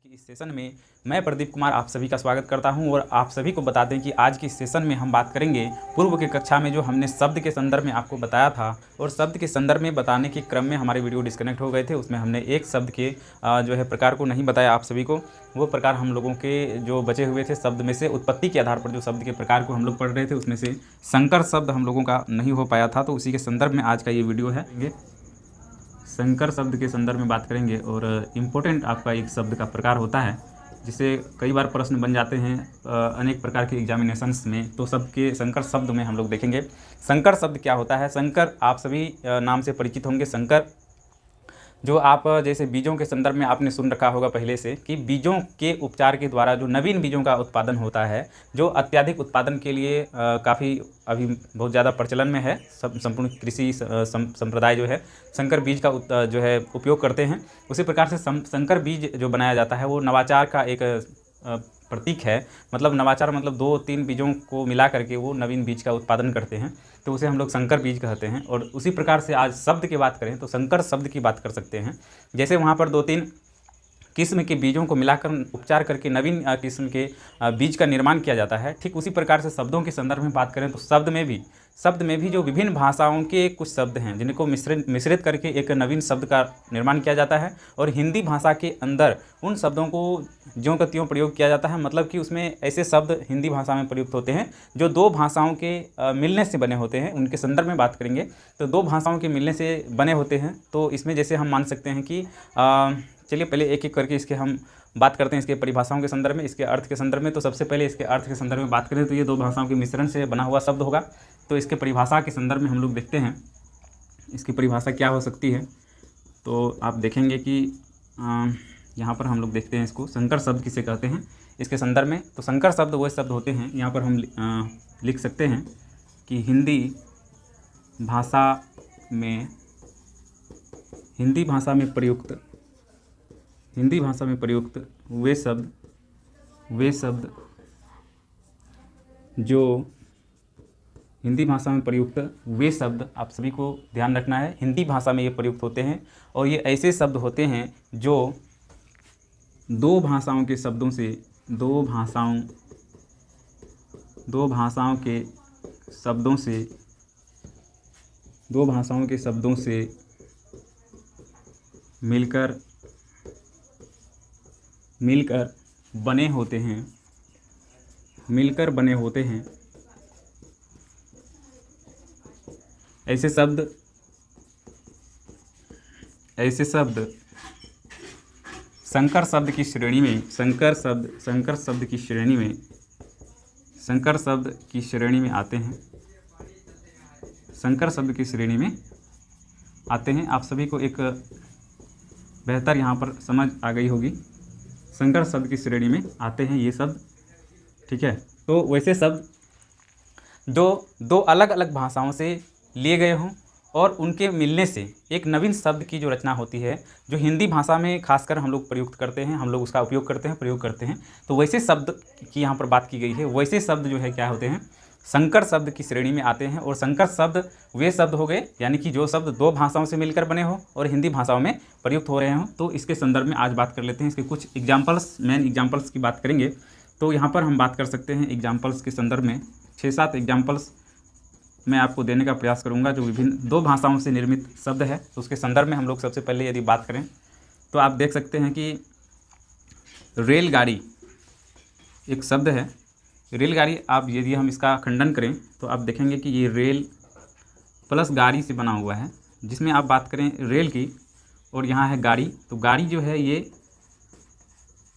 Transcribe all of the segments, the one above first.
कि इस सेशन में मैं प्रदीप कुमार आप सभी का स्वागत करता हूं और आप सभी को बता दें कि आज की इस सेशन में हम बात करेंगे पूर्व के कक्षा में जो हमने शब्द के संदर्भ में आपको बताया था और शब्द के संदर्भ में बताने के क्रम में हमारे वीडियो डिस्कनेक्ट हो गए थे। उसमें हमने एक शब्द के जो है प्रकार को नहीं बताया आप सभी को। वो प्रकार हम लोगों के जो बचे हुए थे शब्द में से उत्पत्ति के आधार पर जो शब्द के प्रकार को हम लोग पढ़ रहे थे उसमें से संकर शब्द हम लोगों का नहीं हो पाया था, तो उसी के संदर्भ में आज का ये वीडियो है। संकर शब्द के संदर्भ में बात करेंगे और इम्पोर्टेंट आपका एक शब्द का प्रकार होता है जिसे कई बार प्रश्न बन जाते हैं अनेक प्रकार के एग्जामिनेशंस में। तो सबके संकर शब्द में हम लोग देखेंगे संकर शब्द क्या होता है। संकर आप सभी नाम से परिचित होंगे। संकर जो आप जैसे बीजों के संदर्भ में आपने सुन रखा होगा पहले से कि बीजों के उपचार के द्वारा जो नवीन बीजों का उत्पादन होता है, जो अत्यधिक उत्पादन के लिए काफ़ी अभी बहुत ज़्यादा प्रचलन में है। संपूर्ण कृषि संप्रदाय जो है संकर बीज का जो है उपयोग करते हैं। उसी प्रकार से संकर बीज जो बनाया जाता है वो नवाचार का एक प्रतीक है। मतलब नवाचार मतलब 2-3 बीजों को मिला करके वो नवीन बीज का उत्पादन करते हैं, तो उसे हम लोग संकर बीज कहते हैं। और उसी प्रकार से आज शब्द की बात करें तो संकर शब्द की बात कर सकते हैं। जैसे वहाँ पर 2-3 किस्म के बीजों को मिलाकर उपचार करके नवीन किस्म के बीज का निर्माण किया जाता है, ठीक उसी प्रकार से शब्दों के संदर्भ में बात करें तो शब्द में भी जो विभिन्न भाषाओं के कुछ शब्द हैं जिनको मिश्रित करके एक नवीन शब्द का निर्माण किया जाता है। और हिंदी भाषा के अंदर उन शब्दों को ज्यों का त्यों प्रयोग किया जाता है। मतलब कि उसमें ऐसे शब्द हिंदी भाषा में प्रयुक्त होते हैं जो दो भाषाओं के मिलने से बने होते हैं। उनके संदर्भ में बात करेंगे तो दो भाषाओं के मिलने से बने होते हैं। तो इसमें जैसे हम मान सकते हैं कि चलिए पहले एक एक करके इसके हम बात करते हैं, इसके परिभाषाओं के संदर्भ में, इसके अर्थ के संदर्भ में। तो सबसे पहले इसके अर्थ के संदर्भ में बात करें तो ये दो भाषाओं के मिश्रण से बना हुआ शब्द होगा। तो इसके परिभाषा के संदर्भ में हम लोग देखते हैं इसकी परिभाषा क्या हो सकती है। तो आप देखेंगे कि यहाँ पर हम लोग देखते हैं इसको संकर शब्द किसे कहते हैं इसके संदर्भ में। तो संकर शब्द वो शब्द होते हैं, यहाँ पर हम लिख सकते हैं कि हिंदी भाषा में प्रयुक्त वे शब्द जो हिंदी भाषा में प्रयुक्त वे शब्द, आप सभी को ध्यान रखना है, हिंदी भाषा में ये प्रयुक्त होते हैं। और ये ऐसे शब्द होते हैं जो दो भाषाओं के शब्दों से मिलकर बने होते हैं। ऐसे शब्द संकर शब्द की श्रेणी में आते हैं। आप सभी को एक बेहतर यहाँ पर समझ आ गई होगी। संकर शब्द की श्रेणी में आते हैं ये शब्द, ठीक है। तो वैसे शब्द जो दो अलग अलग भाषाओं से लिए गए हों और उनके मिलने से एक नवीन शब्द की जो रचना होती है, जो हिंदी भाषा में खासकर हम लोग प्रयुक्त करते हैं, हम लोग उसका उपयोग करते हैं, प्रयोग करते हैं। तो वैसे शब्द की यहाँ पर बात की गई है। वैसे शब्द जो है क्या होते हैं, संकर शब्द की श्रेणी में आते हैं। और संकर शब्द वे शब्द हो गए यानी कि जो शब्द दो भाषाओं से मिलकर बने हो और हिंदी भाषाओं में प्रयुक्त हो रहे हों। तो इसके संदर्भ में आज बात कर लेते हैं। इसके कुछ मेन एग्जाम्पल्स की बात करेंगे। तो यहाँ पर हम बात कर सकते हैं एग्जाम्पल्स के संदर्भ में 6-7 एग्जाम्पल्स मैं आपको देने का प्रयास करूंगा जो विभिन्न दो भाषाओं से निर्मित शब्द है। तो उसके संदर्भ में हम लोग सबसे पहले यदि बात करें तो आप देख सकते हैं कि रेलगाड़ी एक शब्द है। रेलगाड़ी आप यदि हम इसका खंडन करें तो आप देखेंगे कि ये रेल प्लस गाड़ी से बना हुआ है, जिसमें आप बात करें रेल की और यहाँ है गाड़ी। तो गाड़ी जो है ये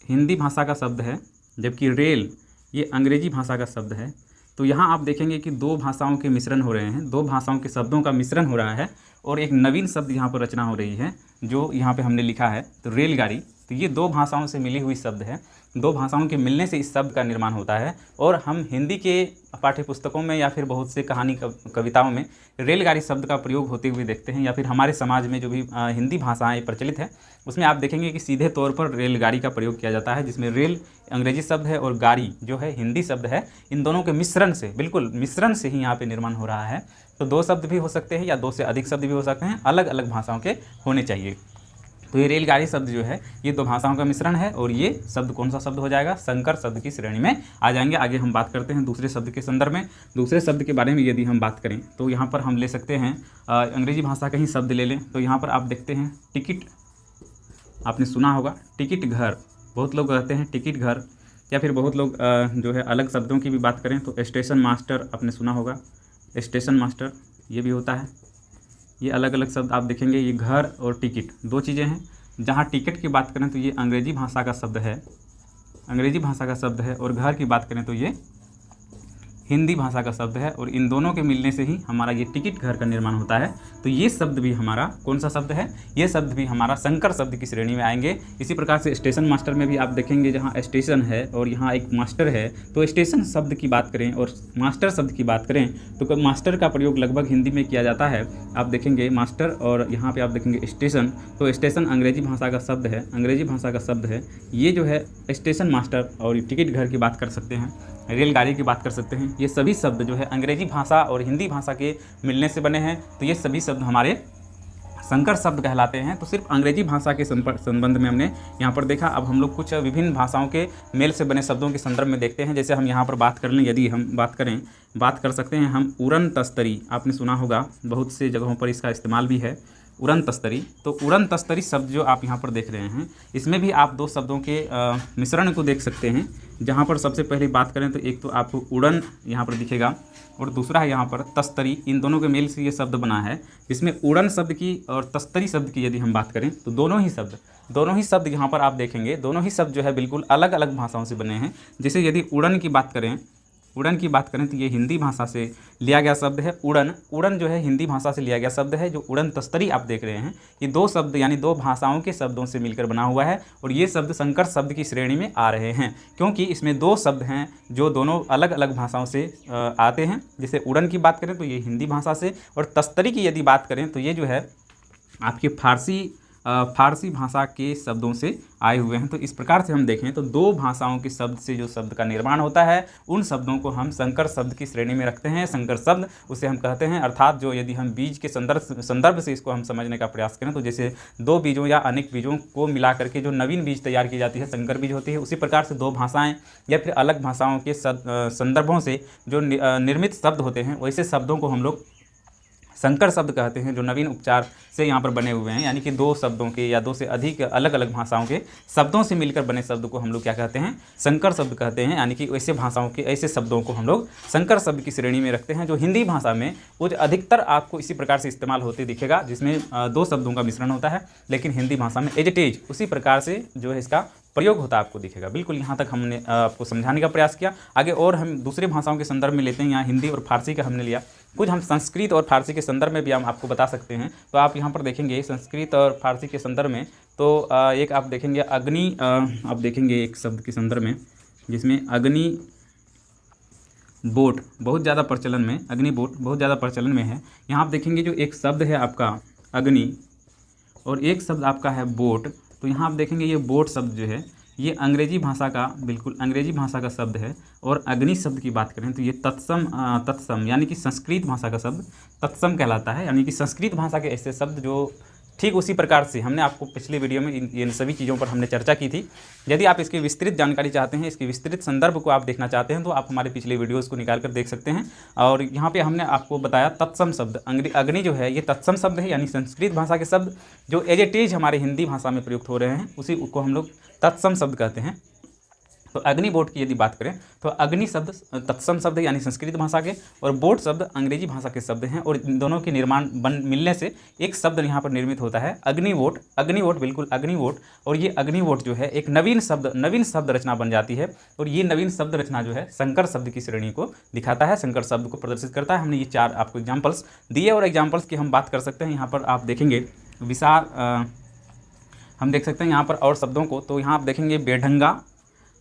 हिंदी भाषा का शब्द है, जबकि रेल ये अंग्रेजी भाषा का शब्द है। तो यहाँ आप देखेंगे कि दो भाषाओं के मिश्रण हो रहे हैं, दो भाषाओं के शब्दों का मिश्रण हो रहा है और एक नवीन शब्द यहाँ पर रचना हो रही है जो यहाँ पे हमने लिखा है। तो रेलगाड़ी, तो ये दो भाषाओं से मिली हुई शब्द है। दो भाषाओं के मिलने से इस शब्द का निर्माण होता है। और हम हिंदी के पाठ्य पुस्तकों में या फिर बहुत से कहानी कविताओं में रेलगाड़ी शब्द का प्रयोग होते हुए देखते हैं, या फिर हमारे समाज में जो भी हिंदी भाषाएं प्रचलित है उसमें आप देखेंगे कि सीधे तौर पर रेलगाड़ी का प्रयोग किया जाता है, जिसमें रेल अंग्रेजी शब्द है और गाड़ी जो है हिंदी शब्द है। इन दोनों के मिश्रण से, बिल्कुल मिश्रण से ही यहाँ पे निर्माण हो रहा है। तो दो शब्द भी हो सकते हैं या दो से अधिक शब्द भी हो सकते हैं, अलग अलग भाषाओं के होने चाहिए। तो ये रेलगाड़ी शब्द जो है ये दो भाषाओं का मिश्रण है और ये शब्द कौन सा शब्द हो जाएगा, संकर शब्द की श्रेणी में आ जाएंगे। आगे हम बात करते हैं दूसरे शब्द के संदर्भ में। दूसरे शब्द के बारे में यदि हम बात करें तो यहाँ पर हम ले सकते हैं अंग्रेजी भाषा का ही शब्द ले लें। तो यहाँ पर आप देखते हैं टिकट, आपने सुना होगा टिकट घर, बहुत लोग कहते हैं टिकट घर, या फिर बहुत लोग जो है अलग शब्दों की भी बात करें तो स्टेशन मास्टर, आपने सुना होगा स्टेशन मास्टर, ये भी होता है। ये अलग अलग शब्द आप देखेंगे। ये घर और टिकट दो चीज़ें हैं। जहाँ टिकट की बात करें तो ये अंग्रेजी भाषा का शब्द है, अंग्रेजी भाषा का शब्द है, और घर की बात करें तो ये हिंदी भाषा का शब्द है, और इन दोनों के मिलने से ही हमारा ये टिकट घर का निर्माण होता है। तो ये शब्द भी हमारा कौन सा शब्द है, ये शब्द भी हमारा संकर शब्द की श्रेणी में आएंगे। इसी प्रकार से स्टेशन मास्टर में भी आप देखेंगे जहाँ स्टेशन है और यहाँ एक मास्टर है, तो स्टेशन शब्द की बात करें और मास्टर शब्द की बात करें तो मास्टर का प्रयोग लगभग हिंदी में किया जाता है। आप देखेंगे मास्टर और यहाँ पर आप देखेंगे स्टेशन, तो स्टेशन अंग्रेजी भाषा का शब्द है, अंग्रेजी भाषा का शब्द है। ये जो है स्टेशन मास्टर और टिकट घर की बात कर सकते हैं, रेलगाड़ी की बात कर सकते हैं। ये सभी शब्द जो है अंग्रेजी भाषा और हिंदी भाषा के मिलने से बने हैं। तो ये सभी शब्द हमारे संकर शब्द कहलाते हैं। तो सिर्फ अंग्रेजी भाषा के संबंध में हमने यहाँ पर देखा। अब हम लोग कुछ विभिन्न भाषाओं के मेल से बने शब्दों के संदर्भ में देखते हैं। जैसे हम यहाँ पर बात कर लें, यदि हम बात कर सकते हैं हम उड़न तस्तरी, आपने सुना होगा, बहुत से जगहों पर इसका इस्तेमाल भी है, उड़न तस्तरी। तो उड़न तस्तरी शब्द जो आप यहाँ पर देख रहे हैं, इसमें भी आप दो शब्दों के मिश्रण को देख सकते हैं। जहाँ पर सबसे पहले बात करें तो एक तो आपको उड़न यहाँ पर दिखेगा और दूसरा है यहाँ पर तस्तरी। इन दोनों के मेल से ये शब्द बना है। इसमें उड़न शब्द की और तस्तरी शब्द की यदि हम बात करें तो दोनों ही शब्द यहाँ पर आप देखेंगे, दोनों ही शब्द जो है बिल्कुल अलग अलग भाषाओं से बने हैं। जैसे यदि उड़न की बात करें तो ये हिंदी भाषा से लिया गया शब्द है। उड़न जो है हिंदी भाषा से लिया गया शब्द है। जो उड़न तस्तरी आप देख रहे हैं, ये दो शब्द यानी दो भाषाओं के शब्दों से मिलकर बना हुआ है, और ये शब्द संकर शब्द की श्रेणी में आ रहे हैं, क्योंकि इसमें दो शब्द हैं जो दोनों अलग अलग भाषाओं से आते हैं। जैसे उड़न की बात करें तो ये हिंदी भाषा से, और तस्तरी की यदि बात करें तो ये जो है आपके फारसी भाषा के शब्दों से आए हुए हैं। तो इस प्रकार से हम देखें तो दो भाषाओं के शब्द से जो शब्द का निर्माण होता है, उन शब्दों को हम संकर शब्द की श्रेणी में रखते हैं। संकर शब्द उसे हम कहते हैं। अर्थात जो यदि हम बीज के संदर्भ से इसको हम समझने का प्रयास करें तो जैसे दो बीजों या अनेक बीजों को मिला करके जो नवीन बीज तैयार की जाती है, संकर बीज होती है, उसी प्रकार से दो भाषाएँ या फिर अलग भाषाओं के संदर्भों से जो निर्मित शब्द होते हैं, वैसे शब्दों को हम लोग संकर शब्द कहते हैं, जो नवीन उपचार से यहाँ पर बने हुए हैं। यानी कि दो शब्दों के या दो से अधिक अलग अलग भाषाओं के शब्दों से मिलकर बने शब्द को हम लोग क्या कहते हैं, संकर शब्द कहते हैं। यानी कि ऐसे भाषाओं के ऐसे शब्दों को हम लोग संकर शब्द की श्रेणी में रखते हैं। जो हिंदी भाषा में वो अधिकतर आपको इसी प्रकार से इस्तेमाल होते दिखेगा, जिसमें दो शब्दों का मिश्रण होता है, लेकिन हिंदी भाषा में एज इट इज उसी प्रकार से जो है इसका प्रयोग होता आपको दिखेगा। बिल्कुल यहाँ तक हमने आपको समझाने का प्रयास किया। आगे और हम दूसरे भाषाओं के संदर्भ में लेते हैं। यहाँ हिंदी और फारसी का हमने लिया, कुछ हम संस्कृत और फारसी के संदर्भ में भी हम आपको बता सकते हैं। तो आप यहाँ पर देखेंगे संस्कृत और फारसी के संदर्भ में, तो एक आप देखेंगे अग्नि, आप देखेंगे एक शब्द के संदर्भ में जिसमें अग्नि बोट बहुत ज़्यादा प्रचलन में, अग्नि बोट बहुत ज़्यादा प्रचलन में है। यहाँ आप देखेंगे जो एक शब्द है आपका अग्नि और एक शब्द आपका है बोट। तो यहाँ आप देखेंगे ये बोट शब्द जो है ये अंग्रेजी भाषा का, बिल्कुल अंग्रेजी भाषा का शब्द है। और अग्नि शब्द की बात करें तो ये तत्सम यानी कि संस्कृत भाषा का शब्द तत्सम कहलाता है। यानी कि संस्कृत भाषा के ऐसे शब्द जो ठीक उसी प्रकार से हमने आपको पिछले वीडियो में इन सभी चीज़ों पर हमने चर्चा की थी। यदि आप इसकी विस्तृत जानकारी चाहते हैं, इसके विस्तृत संदर्भ को आप देखना चाहते हैं, तो आप हमारे पिछले वीडियोस को निकाल कर देख सकते हैं। और यहाँ पे हमने आपको बताया तत्सम शब्द, अग्नि जो है ये तत्सम शब्द है, यानी संस्कृत भाषा के शब्द जो एज इट इज हमारे हिंदी भाषा में प्रयुक्त हो रहे हैं, उसी को हम लोग तत्सम शब्द कहते हैं। तो अग्नि बोट की यदि बात करें तो अग्नि शब्द तत्सम शब्द है यानी संस्कृत भाषा के, और बोट शब्द अंग्रेजी भाषा के शब्द हैं। और इन दोनों के निर्माण मिलने से एक शब्द यहाँ पर निर्मित होता है अग्निवोट। अग्निवोट, बिल्कुल अग्निवोट। और ये अग्निवोट जो है एक नवीन शब्द रचना बन जाती है। और ये नवीन शब्द रचना जो है संकर शब्द की श्रेणी को दिखाता है, संकर शब्द को प्रदर्शित करता है। हमने ये चार आपको एग्जाम्पल्स दिए, और एग्जाम्पल्स की हम बात कर सकते हैं। यहाँ पर आप देखेंगे हम देख सकते हैं यहाँ पर और शब्दों को। तो यहाँ आप देखेंगे बेढंगा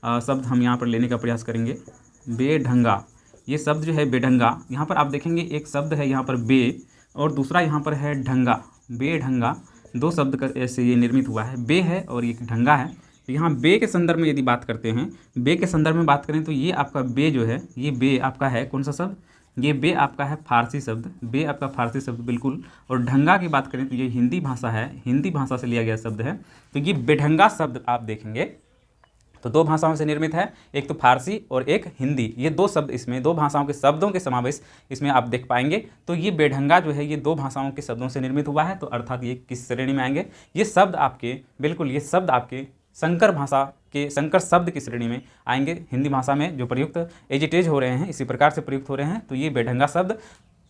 शब्द हम यहाँ पर लेने का प्रयास करेंगे। बेढंगा, ये शब्द जो है बेढंगा, यहाँ पर आप देखेंगे एक शब्द है यहाँ पर बे और दूसरा यहाँ पर है ढंगा। बेढंगा, दो शब्द का ऐसे ये निर्मित हुआ है, बे है और एक ढंगा है। तो यहाँ बे के संदर्भ में यदि बात करते हैं, बे के संदर्भ में बात करें तो ये आपका बे जो है, ये बे आपका है कौन सा शब्द, ये बे आपका है फारसी शब्द, बे आपका फारसी शब्द बिल्कुल। और ढंगा की बात करें तो ये हिंदी भाषा है, हिंदी भाषा से लिया गया शब्द है। तो ये बेढंगा शब्द आप देखेंगे तो दो भाषाओं से निर्मित है, एक तो फारसी और एक हिंदी। ये दो शब्द इसमें, दो भाषाओं के शब्दों के समावेश इसमें आप देख पाएंगे। तो ये बेढंगा जो है ये दो भाषाओं के शब्दों से निर्मित हुआ है, तो अर्थात ये किस श्रेणी में आएंगे, ये शब्द आपके बिल्कुल, ये शब्द आपके संकर भाषा के संकर शब्द की श्रेणी में आएंगे। हिंदी भाषा में जो प्रयुक्त एज इट इज हो रहे हैं, इसी प्रकार से प्रयुक्त हो रहे हैं। तो ये बेढंगा शब्द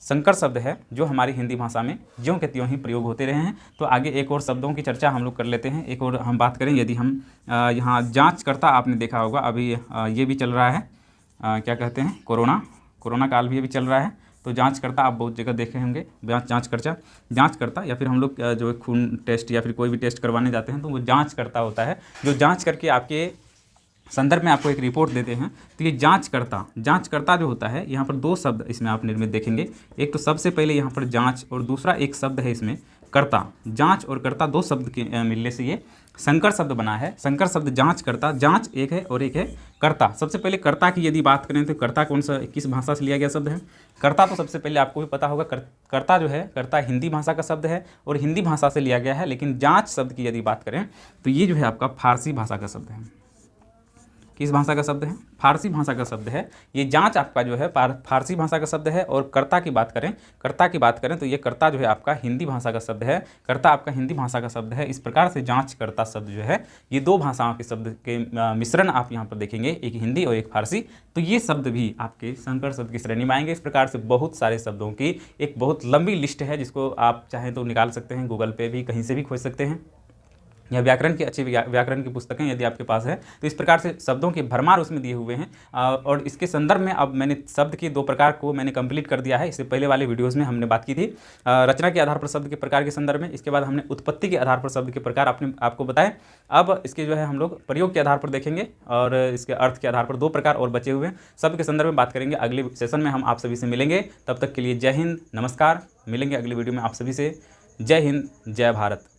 संकर शब्द है जो हमारी हिंदी भाषा में ज्यों के त्यों ही प्रयोग होते रहे हैं। तो आगे एक और शब्दों की चर्चा हम लोग कर लेते हैं। एक और हम बात करें, यदि हम यहाँ जांचकर्ता आपने देखा होगा, अभी ये भी चल रहा है, क्या कहते हैं, कोरोना काल भी अभी चल रहा है। तो जांचकर्ता आप बहुत जगह देखे होंगे, जांचकर्ता या फिर हम लोग जो खून टेस्ट या फिर कोई भी टेस्ट करवाने जाते हैं तो वो जांचकर्ता होता है, जो जांच करके आपके संदर्भ में आपको एक रिपोर्ट देते हैं। तो ये जांचकर्ता जो होता है, यहाँ पर दो शब्द इसमें आप निर्मित देखेंगे। एक तो सबसे पहले यहाँ पर जांच और दूसरा एक शब्द है इसमें कर्ता। जांच और कर्ता दो शब्द के मिलने से ये संकर शब्द बना है। संकर शब्द जांचकर्ता, जांच एक है और एक है कर्ता। सबसे पहले कर्ता की यदि बात करें तो कर्ता कौन सा, किस भाषा से लिया गया शब्द है कर्ता? तो सबसे पहले आपको भी पता होगा, कर्ता जो है, कर्ता हिंदी भाषा का शब्द है और हिंदी भाषा से लिया गया है। लेकिन जांच शब्द की यदि बात करें तो ये जो है आपका फारसी भाषा का शब्द है। किस भाषा का शब्द है? फारसी भाषा का शब्द है। ये जांच आपका जो है फारसी भाषा का शब्द है। और कर्ता की बात करें तो ये कर्ता जो है आपका हिंदी भाषा का शब्द है। कर्ता आपका हिंदी भाषा का शब्द है। इस प्रकार से जांचकर्ता शब्द जो है ये दो भाषाओं के शब्द के मिश्रण आप यहाँ पर देखेंगे, एक हिंदी और एक फारसी। तो ये शब्द भी आपके संकर शब्द की श्रेणी में आएंगे। इस प्रकार से बहुत सारे शब्दों की एक बहुत लंबी लिस्ट है, जिसको आप चाहें तो निकाल सकते हैं, गूगल पे भी कहीं से भी खोज सकते हैं, या व्याकरण की अच्छी व्याकरण की पुस्तकें यदि आपके पास है तो इस प्रकार से शब्दों के भरमार उसमें दिए हुए हैं। और इसके संदर्भ में अब मैंने शब्द के दो प्रकार को मैंने कंप्लीट कर दिया है। इससे पहले वाले वीडियोस में हमने बात की थी रचना के आधार पर शब्द के प्रकार के संदर्भ में। इसके बाद हमने उत्पत्ति के आधार पर शब्द के प्रकार आपको बताए। अब इसके जो है हम लोग प्रयोग के आधार पर देखेंगे और इसके अर्थ के आधार पर दो प्रकार और बचे हुए हैं। शब्द के संदर्भ में बात करेंगे। अगले सेशन में हम आप सभी से मिलेंगे। तब तक के लिए जय हिंद, नमस्कार। मिलेंगे अगली वीडियो में आप सभी से। जय हिंद, जय भारत।